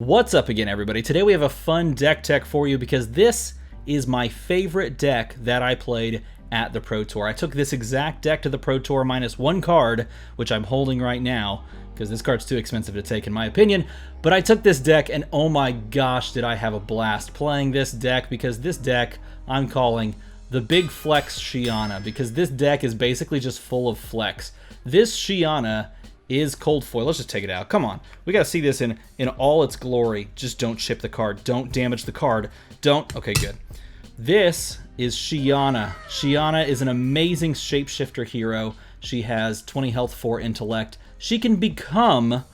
What's up again, everybody? Today we have a fun deck tech for you because this is my favorite deck that I played at the Pro Tour. I took this exact deck to the Pro Tour minus one card, which I'm holding right now because this card's too expensive to take in my opinion, but I took this deck and oh my gosh did I have a blast playing this deck, because this deck I'm calling the Big Flex SHIYANA, because this deck is basically just full of flex. This SHIYANA is cold foil. Let's just take it out. Come on. We got to see this in all its glory. Just don't chip the card. Don't damage the card. Don't. Okay, good. This is SHIYANA. SHIYANA is an amazing shapeshifter hero. She has 20 health, 4 intellect. She can become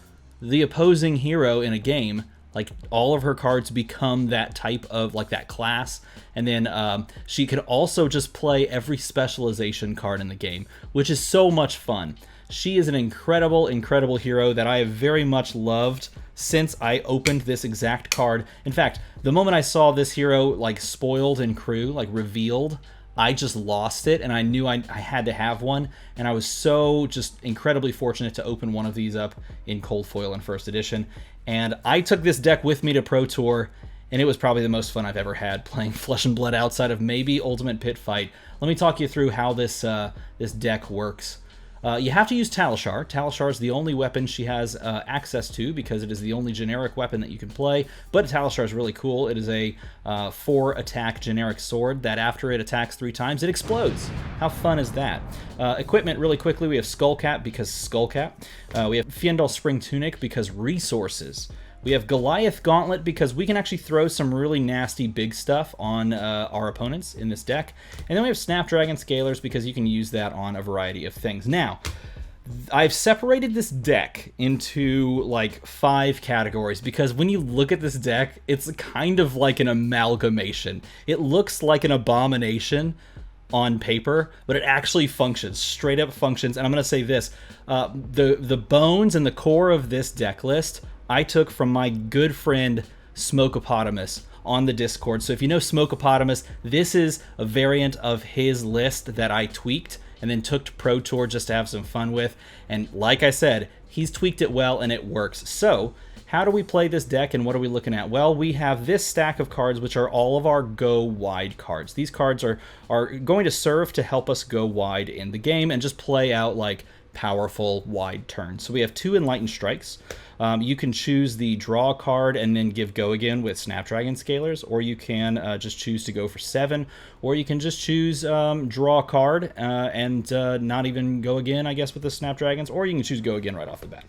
the opposing hero in a game. Like, all of her cards become that type of, like, that class. And then she could also just play every specialization card in the game, which is so much fun. She is an incredible, incredible hero that I have very much loved since I opened this exact card. In fact, the moment I saw this hero, like, spoiled in crew, like, revealed, I just lost it, and I knew I had to have one, and I was so just incredibly fortunate to open one of these up in cold foil in first edition. And I took this deck with me to Pro Tour, and it was probably the most fun I've ever had playing Flesh and Blood outside of maybe Ultimate Pit Fight. Let me talk you through how this deck works. You have to use Talishar. Talishar is the only weapon she has access to because it is the only generic weapon that you can play, but Talishar is really cool. It is a 4-attack generic sword that after it attacks 3 times, it explodes. How fun is that? Equipment, really quickly, we have Skullcap because Skullcap. We have Fiendal Spring Tunic because resources. We have Goliath Gauntlet because we can actually throw some really nasty big stuff on our opponents in this deck. And then we have Snapdragon Scalers because you can use that on a variety of things. Now, I've separated this deck into like 5 categories because when you look at this deck, it's kind of like an amalgamation. It looks like an abomination on paper, but it actually functions, straight up functions. And I'm going to say this, the bones and the core of this deck list I took from my good friend Smokeopotamus on the Discord. So if you know Smokeopotamus, this is a variant of his list that I tweaked and then took to Pro Tour just to have some fun with. And like I said, he's tweaked it well and it works. So how do we play this deck and what are we looking at? Well, we have this stack of cards, which are all of our go wide cards. These cards are going to serve to help us go wide in the game and just play out like powerful wide turns. So we have 2 Enlightened Strikes. You can choose the draw card and then give go again with Snapdragon Scalers, or you can just choose to go for 7, or you can just choose draw card and not even go again, I guess, with the Snapdragons, or you can choose go again right off the bat.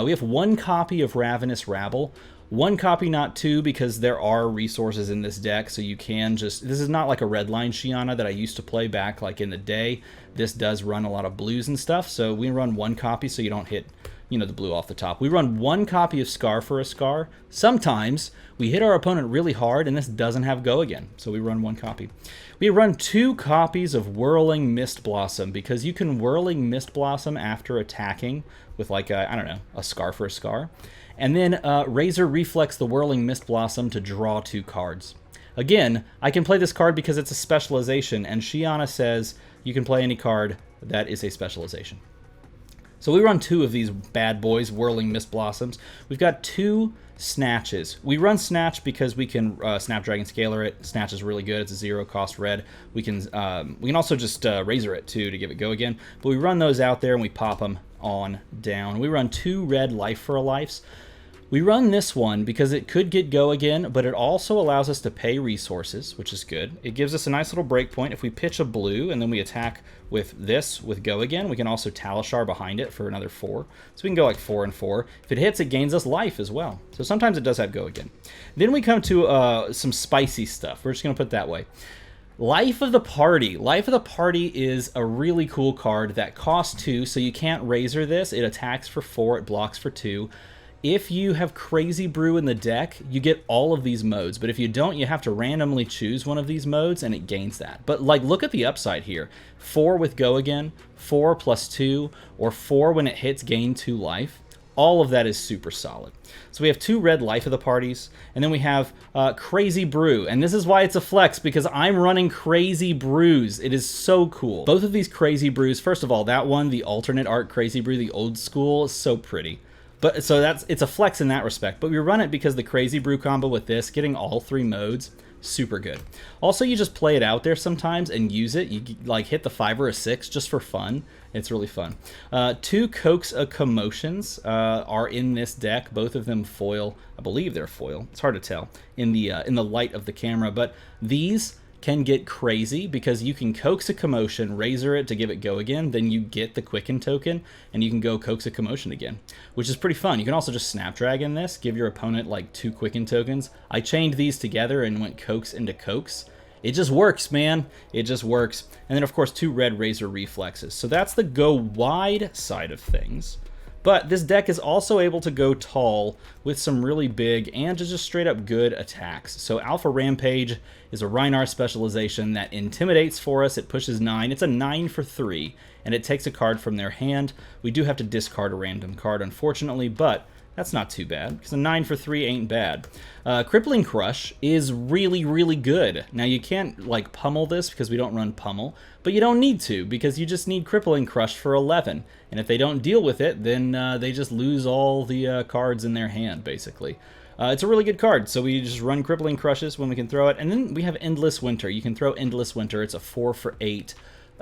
We have 1 copy of Ravenous Rabble. 1 copy, not 2, because there are resources in this deck, so you can just... This is not like a Redline SHIYANA that I used to play back like in the day. This does run a lot of blues and stuff, so we run 1 copy so you don't hit, you know, the blue off the top. We run 1 copy of Scar for a Scar. Sometimes we hit our opponent really hard and this doesn't have go again, so we run 1 copy. We run 2 copies of Whirling Mist Blossom because you can Whirling Mist Blossom after attacking with like a, I don't know, a Scar for a Scar. And then Razor Reflex the Whirling Mist Blossom to draw 2 cards. Again, I can play this card because it's a specialization, and SHIYANA says you can play any card that is a specialization. So we run 2 of these bad boys, Whirling Mist Blossoms. We've got 2 Snatches. We run Snatch because we can Snapdragon Scaler it. Snatch is really good. It's a 0-cost red. We can also just Razor it too to give it go again. But we run those out there and we pop them on down. We run 2 red Life for a Lifes. We run this one because it could get go again, but it also allows us to pay resources, which is good. It gives us a nice little break point. If we pitch a blue and then we attack with this, with go again, we can also Talishar behind it for another 4. So we can go like 4 and 4. If it hits, it gains us life as well. So sometimes it does have go again. Then we come to some spicy stuff. We're just going to put it that way. Life of the Party. Life of the Party is a really cool card that costs 2, so you can't Razor this. It attacks for 4, it blocks for 2. If you have Crazy Brew in the deck, you get all of these modes, but if you don't, you have to randomly choose one of these modes and it gains that. But like, look at the upside here. 4 with go again, 4 plus 2, or 4 when it hits gain 2 life. All of that is super solid. So we have 2 red Life of the Parties, and then we have Crazy Brew, and this is why it's a flex, because I'm running Crazy Brews. It is so cool. Both of these Crazy Brews, first of all, that one, the alternate art Crazy Brew, the old school, is so pretty. But so it's a flex in that respect. But we run it because the Crazy Brew combo with this, getting all 3 modes, super good. Also, you just play it out there sometimes and use it. You like hit the 5 or a 6 just for fun. It's really fun. 2 Coax a Commotions are in this deck. Both of them foil. I believe they're foil. It's hard to tell in the light of the camera. But these can get crazy because you can Coax a Commotion, Razor it to give it go again, then you get the Quicken token, and you can go Coax a Commotion again, which is pretty fun. You can also just Snapdragon this, give your opponent like 2 Quicken tokens. I chained these together and went Coax into Coax. It just works, man. It just works. And then, of course, 2 red Razor Reflexes. So that's the go wide side of things. But this deck is also able to go tall with some really big and just straight up good attacks. So Alpha Rampage is a Rhinar specialization that intimidates for us. It pushes 9. It's a 9 for 3, and it takes a card from their hand. We do have to discard a random card, unfortunately, but that's not too bad, because a 9 for 3 ain't bad. Crippling Crush is really, really good. Now, you can't, like, pummel this because we don't run pummel, but you don't need to, because you just need Crippling Crush for 11. And if they don't deal with it, then they just lose all the cards in their hand, basically. It's a really good card, so we just run Crippling Crushes when we can throw it. And then we have Endless Winter. You can throw Endless Winter. It's a 4 for 8.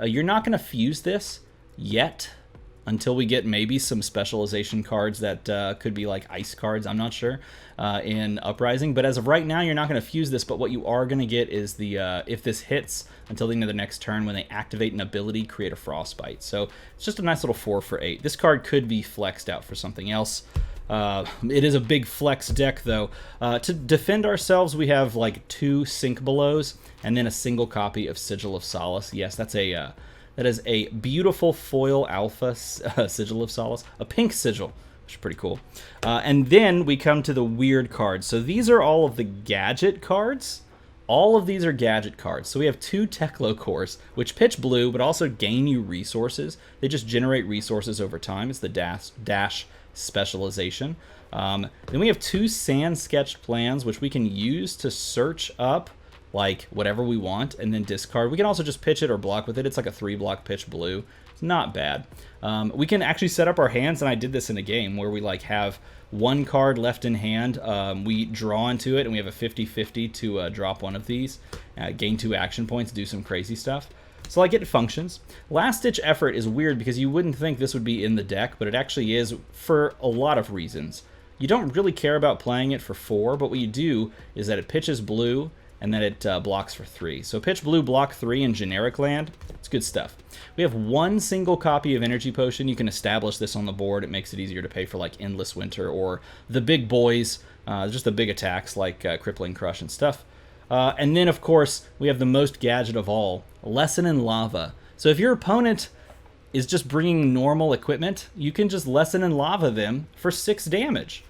You're not going to fuse this yet, until we get maybe some specialization cards that could be like ice cards, I'm not sure, in Uprising. But as of right now, you're not going to fuse this, but what you are going to get is the, if this hits until the end of the next turn, when they activate an ability, create a Frostbite. So it's just a nice little 4 for 8. This card could be flexed out for something else. It is a big flex deck, though. To defend ourselves, we have like 2 Sink Belows, and then a single copy of Sigil of Solace. Yes, that's a... that is a beautiful foil alpha Sigil of Solace, a pink sigil, which is pretty cool. And then we come to the weird cards. So these are all of the gadget cards. All of these are gadget cards. So we have 2 Teklo cores, which pitch blue, but also gain you resources. They just generate resources over time. It's the dash specialization. Then we have 2 Sand Sketched Plans, which we can use to search up like whatever we want and then discard. We can also just pitch it or block with it. It's like a 3-block pitch blue. It's not bad. We can actually set up our hands, and I did this in a game where we like have 1 card left in hand. We draw into it, and we have a 50-50 to drop one of these, gain 2 action points, do some crazy stuff. So like it functions. Last Ditch Effort is weird because you wouldn't think this would be in the deck, but it actually is for a lot of reasons. You don't really care about playing it for 4, but what you do is that it pitches blue, and then it blocks for 3. So pitch blue, block 3 in generic land. It's good stuff. We have 1 single copy of Energy Potion. You can establish this on the board. It makes it easier to pay for like Endless Winter or the big boys, just the big attacks like Crippling Crush and stuff. And then, of course, we have the most gadget of all, Lesson in Lava. So if your opponent is just bringing normal equipment, you can just Lesson in Lava them for 6 damage.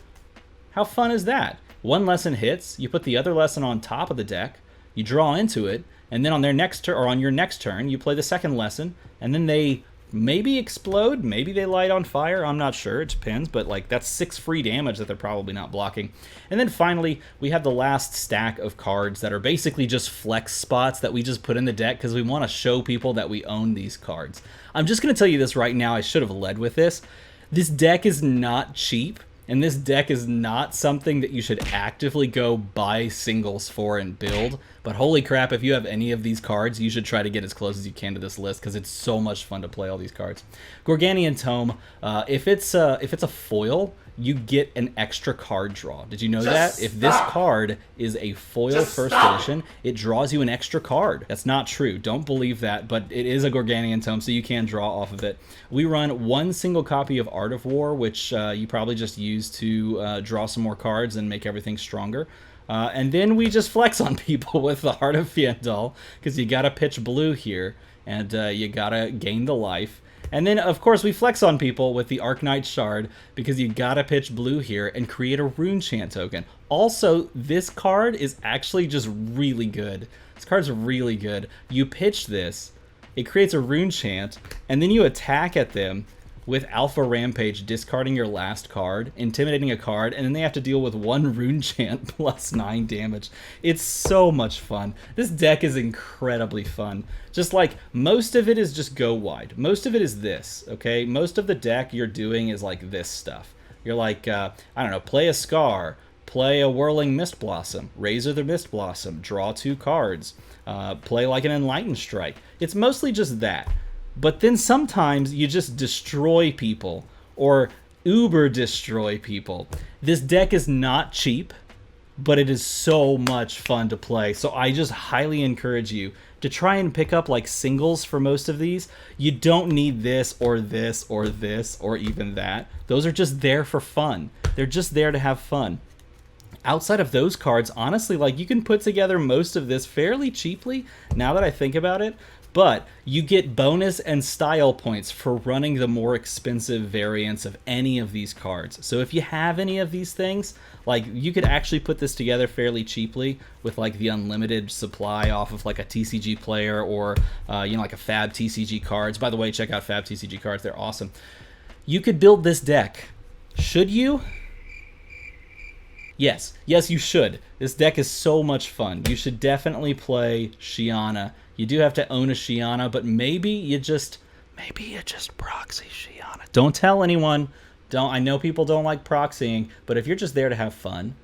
How fun is that? 1 lesson hits, you put the other lesson on top of the deck, you draw into it, and then on their next turn, or on your next turn, you play the second lesson, and then they maybe explode, maybe they light on fire, I'm not sure, it depends, but like that's 6 free damage that they're probably not blocking. And then finally, we have the last stack of cards that are basically just flex spots that we just put in the deck because we want to show people that we own these cards. I'm just going to tell you this right now, I should have led with this. This deck is not cheap. And this deck is not something that you should actively go buy singles for and build. But holy crap, if you have any of these cards, you should try to get as close as you can to this list because it's so much fun to play all these cards. Gorganian Tome, if it's a foil, you get an extra card draw. Did you know that? If this card is a foil first edition, it draws you an extra card. That's not true. Don't believe that, but it is a Gorganian Tome, so you can draw off of it. We run 1 single copy of Art of War, which you probably just use to draw some more cards and make everything stronger. And then we just flex on people with the Heart of Fiendal, because you gotta pitch blue here, and you gotta gain the life. And then, of course, we flex on people with the Arknight Shard because you gotta pitch blue here and create a Rune Chant token. Also, this card is actually just really good. This card's really good. You pitch this, it creates a Rune Chant, and then you attack at them with Alpha Rampage, discarding your last card, intimidating a card, and then they have to deal with 1 Rune Chant plus 9 damage. It's so much fun. This deck is incredibly fun. Just like, most of it is just go wide. Most of it is this, okay? Most of the deck you're doing is like this stuff. You're like, I don't know, play a Scar, play a Whirling Mist Blossom, Razor the Mist Blossom, draw 2 cards, play like an Enlightened Strike. It's mostly just that. But then sometimes you just destroy people, or uber destroy people. This deck is not cheap, but it is so much fun to play. So I just highly encourage you to try and pick up like singles for most of these. You don't need this or this or this or even that. Those are just there for fun. They're just there to have fun. Outside of those cards, honestly, like you can put together most of this fairly cheaply now that I think about it. But you get bonus and style points for running the more expensive variants of any of these cards. So if you have any of these things, like you could actually put this together fairly cheaply with like the unlimited supply off of like a TCG player or you know, like a Fab TCG cards. By the way, check out Fab TCG cards. They're awesome. You could build this deck. Should you? Yes, you should. This deck is so much fun. You should definitely play SHIYANA. You do have to own a SHIYANA, but maybe you just proxy SHIYANA. Don't tell anyone. I know people don't like proxying, but if you're just there to have fun,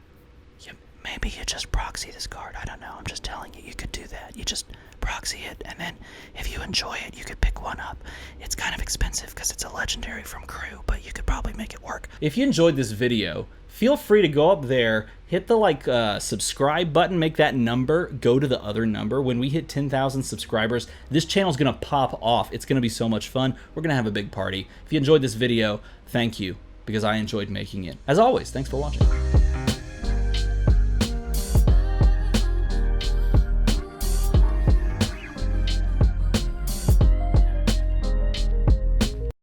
maybe you just proxy this card. I don't know. I'm just telling you, you could do that. You just proxy it, and then if you enjoy it, you could pick one up. It's kind of expensive because it's a legendary from Crew, but you could probably make it work. If you enjoyed this video, feel free to go up there, hit the subscribe button, make that number go to the other number. When we hit 10,000 subscribers, this channel's gonna pop off. It's gonna be so much fun. We're gonna have a big party. If you enjoyed this video, thank you, because I enjoyed making it. As always, thanks for watching.